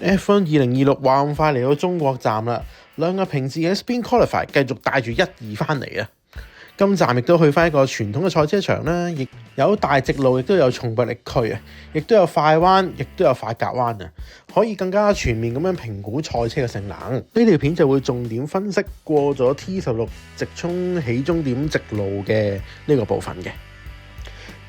F1 2026話咁快嚟到中國站啦，兩個平治嘅 Spin Qualify 繼續帶住1-2翻嚟啊！今站亦都去翻一個傳統嘅賽車場啦，亦有大直路，亦都有重迫力區啊，亦都有快彎，亦都有快夾彎啊，可以更加全面咁樣評估賽車嘅性能。呢條片就會重點分析過咗 T16 直衝起終點直路嘅呢個部分嘅，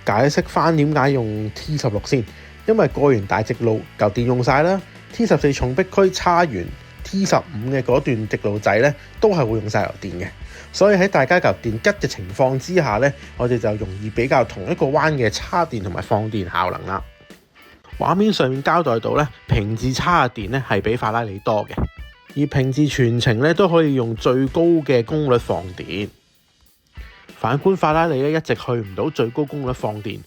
解釋翻點解用 T16 先，因為過完大直路舊電用晒啦。T14 重迫區叉完 T15 嘅嗰段直路仔咧，都係會用晒油電嘅，所以喺大家油電吉嘅情況之下咧，我哋就容易比較同一個彎嘅叉電同埋放電效能啦。畫面上面交代到咧，平治叉嘅電咧係比法拉利多嘅，而平治全程咧都可以用最高嘅功率放電。反觀法拉利咧，一直去唔到最高功率放電，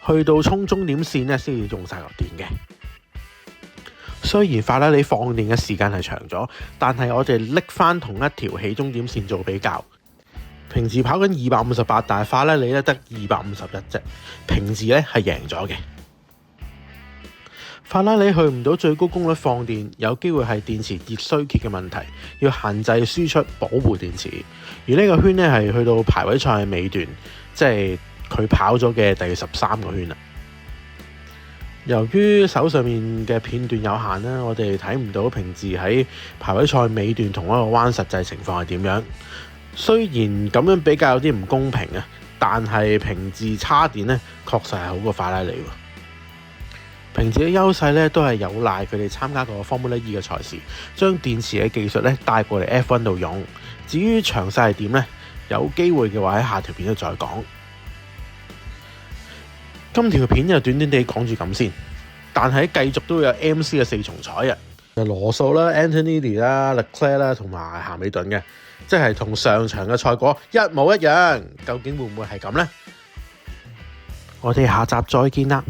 去到衝終點線咧先至用晒油電嘅。雖然法拉利放電嘅時間係長咗，但係我哋拎翻同一條起終點線做比較，平治跑緊258，但係法拉利咧得251啫，平治咧係贏咗嘅。法拉利去唔到最高功率放電，有機會係電池熱衰竭嘅問題，要限制輸出保護電池。而呢個圈咧係去到排位賽嘅尾段，即係佢跑咗嘅第13個圈啦。由於手上面嘅片段有限啦，我哋睇唔到平治喺排位賽尾段同一個彎實際情況係點樣。雖然咁樣比較有啲唔公平啊，但係平治叉電咧確實係好過法拉利喎。平治嘅優勢咧都係有賴佢哋參加過 Formula E 嘅賽事，將電池嘅技術咧帶過嚟 F1 度用。至於詳細係點咧，有機會嘅話喺下條片度再講。今條片就短短地講住咁先，但係繼續都會有 MC 嘅4重彩啊，羅素啦、Antonelli 啦、Leclerc 啦同埋咸美頓嘅，即係同上場嘅賽果一模一樣。究竟會唔會係咁呢？我哋下集再見啦！